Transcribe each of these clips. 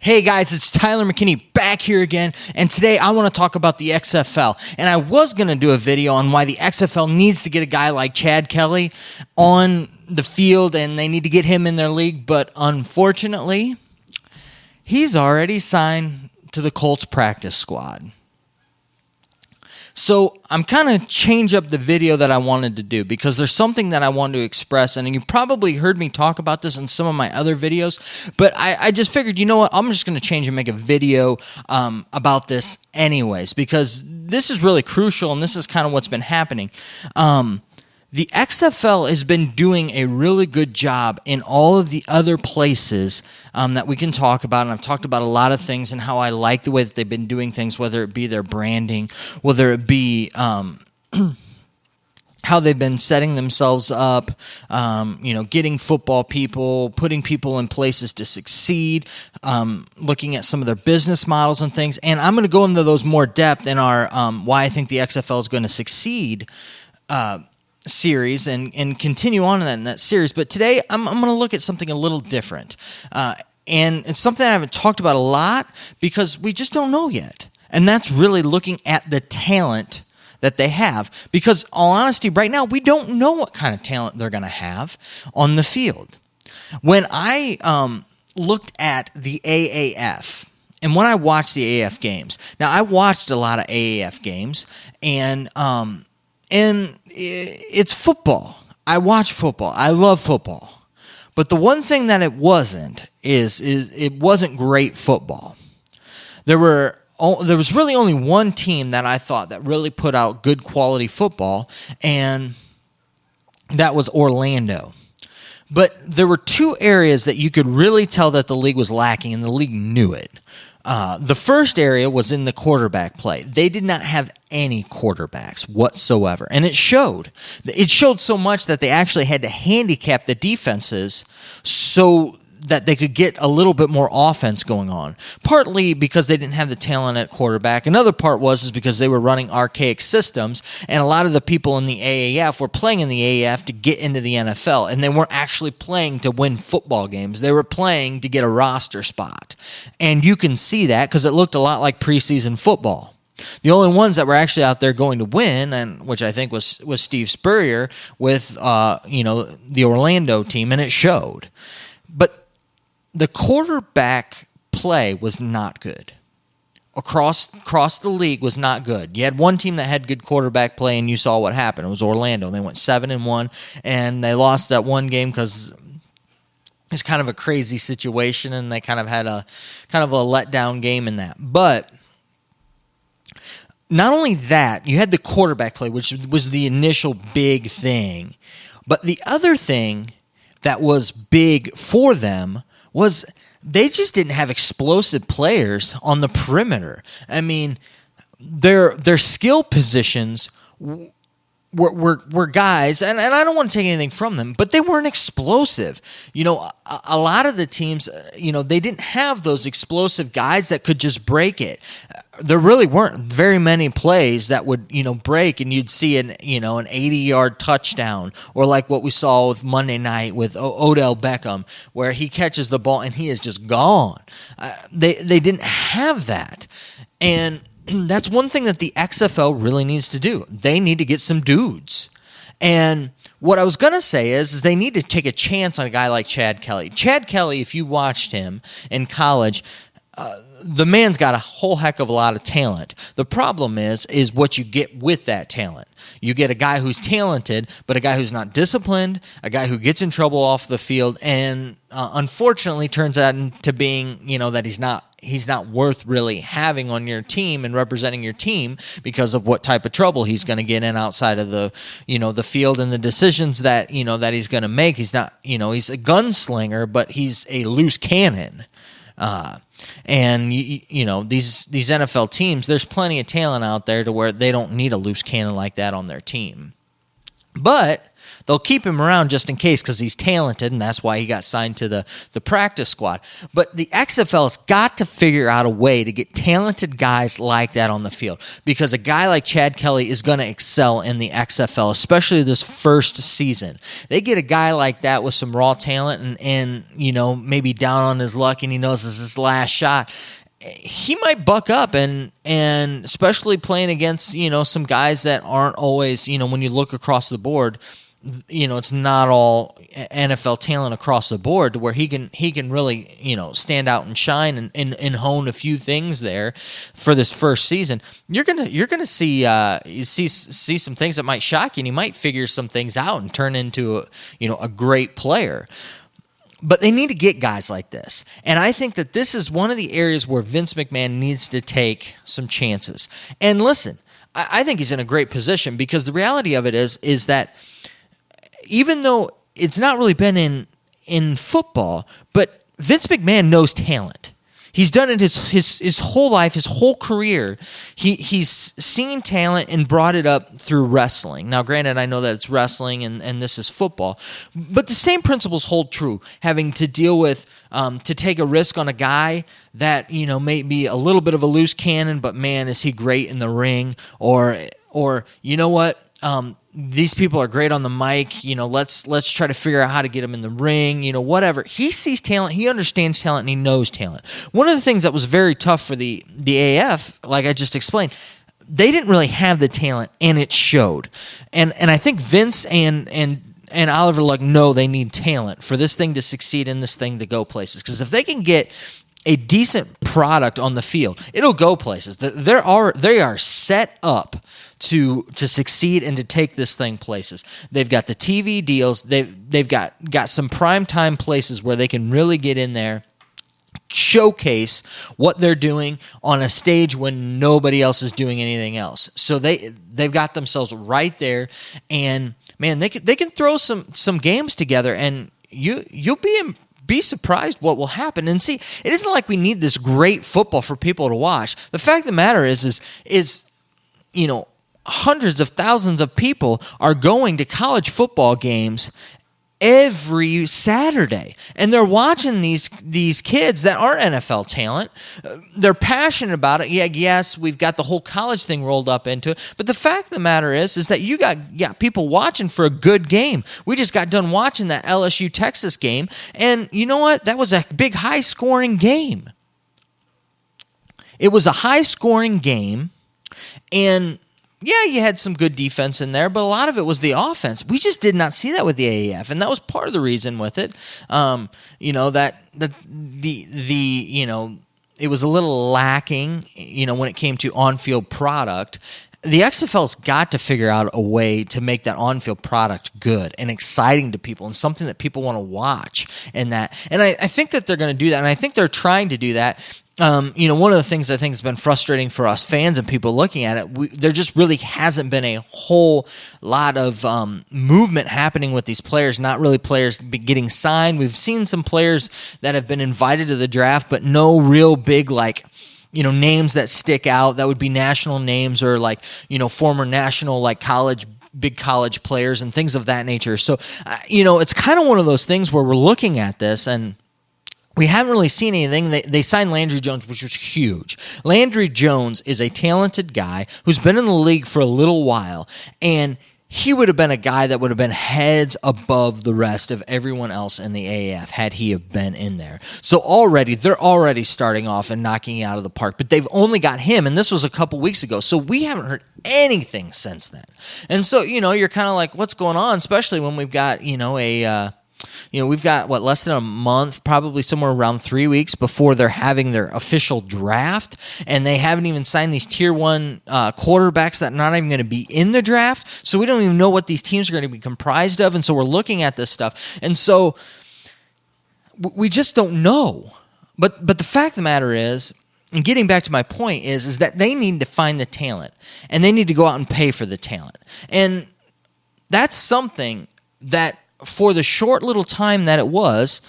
Hey guys, it's Tyler McKinney back here again, and today I want to talk about the XFL. And I was going to do a video on why the XFL needs to get a guy like Chad Kelly on the field, and they need to get him in their league, but unfortunately, he's already signed to the Colts practice squad. So I'm kind of change up the video that I wanted to do because there's something that I wanted to express, and you probably heard me talk about this in some of my other videos, but I just figured, you know what, I'm just going to change and make a video about this anyways because this is really crucial, and this is kind of what's been happening. The XFL has been doing a really good job in all of the other places that we can talk about, and I've talked about a lot of things and how I like the way that they've been doing things, whether it be their branding, whether it be how they've been setting themselves up, getting football people, putting people in places to succeed, looking at some of their business models and things. And I'm going to go into those more depth in our why I think the XFL is going to succeed series and continue on in that series. But today I'm going to look at something a little different. And it's something I haven't talked about a lot because we just don't know yet. And that's really looking at the talent that they have. Because, all honesty, right now, we don't know what kind of talent they're going to have on the field. When I looked at the AAF, and when I watched the AAF games, now I watched a lot of AAF games, and it's football. I watch football. I love football. But the one thing that it wasn't is it wasn't great football. There was really only one team that I thought that really put out good quality football, and that was Orlando. But there were two areas that you could really tell that the league was lacking, and the league knew it. The first area was in the quarterback play. They did not have any quarterbacks whatsoever, and it showed. It showed so much that they actually had to handicap the defenses so that they could get a little bit more offense going on. Partly because they didn't have the talent at quarterback. Another part was because they were running archaic systems, and a lot of the people in the AAF were playing in the AAF to get into the NFL, and they weren't actually playing to win football games. They were playing to get a roster spot. And you can see that because it looked a lot like preseason football. The only ones that were actually out there going to win, and which I think was Steve Spurrier with the Orlando team, and it showed. But the quarterback play was not good. Across the league was not good. You had one team that had good quarterback play, and you saw what happened. It was Orlando. They went 7-1, and they lost that one game because it's kind of a crazy situation, and they kind of had a letdown game in that. But not only that, you had the quarterback play, which was the initial big thing. But the other thing that was big for them was they just didn't have explosive players on the perimeter. I mean, their skill positions were guys, and I don't want to take anything from them, but they weren't explosive. A lot of the teams, they didn't have those explosive guys that could just break it. There really weren't very many plays that would, break, and you'd see an 80-yard touchdown, or like what we saw with Monday night with Odell Beckham, where he catches the ball and he is just gone. They didn't have that, and that's one thing that the XFL really needs to do. They need to get some dudes. And what I was going to say is they need to take a chance on a guy like Chad Kelly. Chad Kelly, if you watched him in college, the man's got a whole heck of a lot of talent. The problem is what you get with that talent. You get a guy who's talented, but a guy who's not disciplined, a guy who gets in trouble off the field, and unfortunately turns out into being, that he's not worth really having on your team and representing your team because of what type of trouble he's going to get in outside of the, the field and the decisions that, that he's going to make. He's not, he's a gunslinger, but he's a loose cannon. And these NFL teams, there's plenty of talent out there to where they don't need a loose cannon like that on their team. But They'll keep him around just in case because he's talented, and that's why he got signed to the practice squad. But the XFL's got to figure out a way to get talented guys like that on the field, because a guy like Chad Kelly is going to excel in the XFL, especially this first season. They get a guy like that with some raw talent and maybe down on his luck, and he knows this is his last shot. He might buck up, and especially playing against some guys that aren't always when you look across the board, it's not all NFL talent across the board, to where he can really stand out and shine and hone a few things there for this first season. You're gonna see some things that might shock you, and he might figure some things out and turn into a great player. But they need to get guys like this. And I think that this is one of the areas where Vince McMahon needs to take some chances. And listen, I think he's in a great position, because the reality of it is that even though it's not really been in football, but Vince McMahon knows talent. He's done it his whole life, his whole career. He's seen talent and brought it up through wrestling. Now, granted, I know that it's wrestling and this is football, but the same principles hold true. Having to deal with, to take a risk on a guy that may be a little bit of a loose cannon, but man, is he great in the ring? Or you know what? These people are great on the mic. Let's try to figure out how to get him in the ring. Whatever. He sees talent. He understands talent, and he knows talent. One of the things that was very tough for the AF, like I just explained, they didn't really have the talent, and it showed. And I think Vince and Oliver Luck know they need talent for this thing to succeed and this thing to go places. Because if they can get a decent product on the field, it'll go places. They are set up to succeed and to take this thing places. They've got the TV deals. They've got some primetime places where they can really get in there, showcase what they're doing on a stage when nobody else is doing anything else. So they've got themselves right there, and man, they can throw some games together, and you'll be surprised what will happen. And see, it isn't like we need this great football for people to watch. The fact of the matter is hundreds of thousands of people are going to college football games every Saturday, and they're watching these kids that aren't NFL talent. They're passionate about it. Yeah, yes, we've got the whole college thing rolled up into it, but the fact of the matter is that you got people watching for a good game. We just got done watching that LSU Texas game, and you know what? That was a big, high-scoring game. It was a high-scoring game, and yeah, you had some good defense in there, but a lot of it was the offense. We just did not see that with the AAF, and that was part of the reason with it. It was a little lacking, when it came to on-field product. The XFL's got to figure out a way to make that on-field product good and exciting to people, and something that people want to watch. And I think that they're going to do that, and I think they're trying to do that. One of the things I think has been frustrating for us fans and people looking at it, there just really hasn't been a whole lot of movement happening with these players, not really players getting signed. We've seen some players that have been invited to the draft, but no real big, names that stick out. That would be national names or former national, big college players and things of that nature. So, it's kind of one of those things where we're looking at this and we haven't really seen anything. They signed Landry Jones, which was huge. Landry Jones is a talented guy who's been in the league for a little while, and he would have been a guy that would have been heads above the rest of everyone else in the AAF had he have been in there. So they're already starting off and knocking it out of the park, but they've only got him, and this was a couple weeks ago, so we haven't heard anything since then. And so, you're kind of like, what's going on, especially when we've got, we've got, less than a month, probably somewhere around 3 weeks before they're having their official draft, and they haven't even signed these Tier 1 quarterbacks that are not even going to be in the draft, so we don't even know what these teams are going to be comprised of, and so we're looking at this stuff, and so we just don't know. But the fact of the matter is, and getting back to my point, is that they need to find the talent, and they need to go out and pay for the talent, and that's something that for the short little time that it was,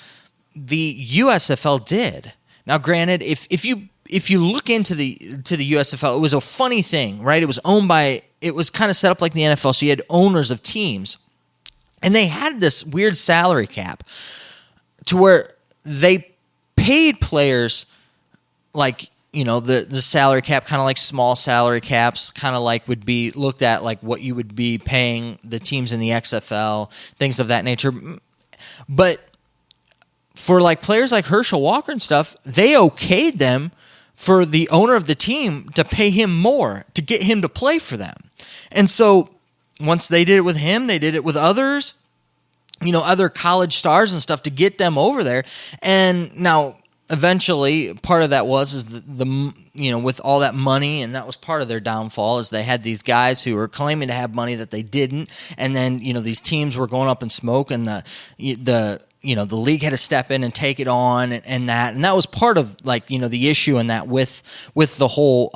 the USFL did. Now, granted, if you look into the USFL, it was a funny thing, right? It was kind of set up like the NFL, so you had owners of teams. And they had this weird salary cap to where they paid players like, the salary cap, kind of like small salary caps, kind of like would be looked at like what you would be paying the teams in the XFL, things of that nature. But for like players like Herschel Walker and stuff, they okayed them for the owner of the team to pay him more to get him to play for them. And so once they did it with him, they did it with others, other college stars and stuff to get them over there. And now eventually part of that is the with all that money, and that was part of their downfall, is they had these guys who were claiming to have money that they didn't. And then, these teams were going up in smoke, and the league had to step in and take it on, and that was part of the issue in that with the whole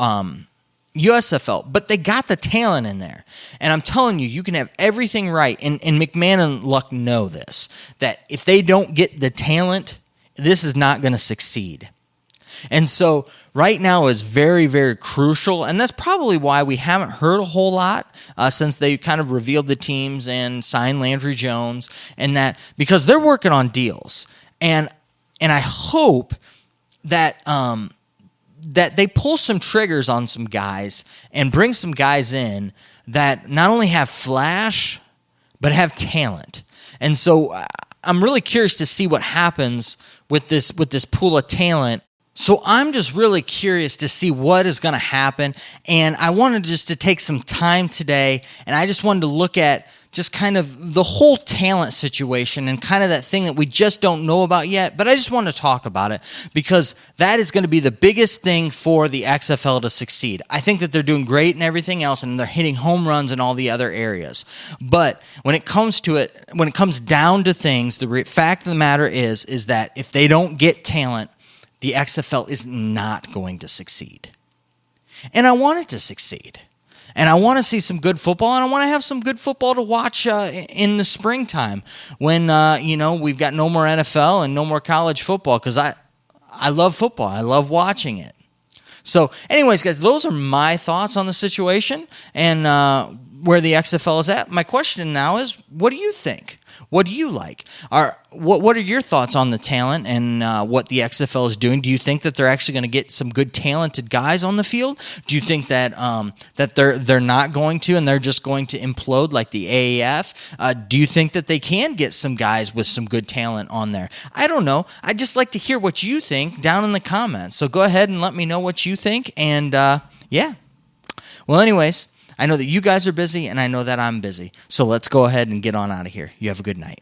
USFL. But they got the talent in there, and I'm telling you, you can have everything right. And McMahon and Luck know this, that if they don't get the talent, this is not going to succeed. And so right now is very, very crucial, and that's probably why we haven't heard a whole lot since they kind of revealed the teams and signed Landry Jones, and that because they're working on deals, and I hope that that they pull some triggers on some guys and bring some guys in that not only have flash but have talent. And so I'm really curious to see what happens with this pool of talent. So I'm just really curious to see what is going to happen, and I wanted just to take some time today, and I just wanted to look at just kind of the whole talent situation and kind of that thing that we just don't know about yet, but I just want to talk about it because that is going to be the biggest thing for the XFL to succeed. I think that they're doing great and everything else, and they're hitting home runs in all the other areas. But when it comes to it, when it comes down to things, the fact of the matter is that if they don't get talent, the XFL is not going to succeed. And I want it to succeed. And I want to see some good football, and I want to have some good football to watch in the springtime when, we've got no more NFL and no more college football, because I love football. I love watching it. So anyways, guys, those are my thoughts on the situation and where the XFL is at. My question now is, what do you think? What do you like? What are your thoughts on the talent and what the XFL is doing? Do you think that they're actually going to get some good talented guys on the field? Do you think that that they're not going to, and they're just going to implode like the AAF? Do you think that they can get some guys with some good talent on there? I don't know. I'd just like to hear what you think down in the comments. So go ahead and let me know what you think. And yeah. Well, anyways, I know that you guys are busy, and I know that I'm busy. So let's go ahead and get on out of here. You have a good night.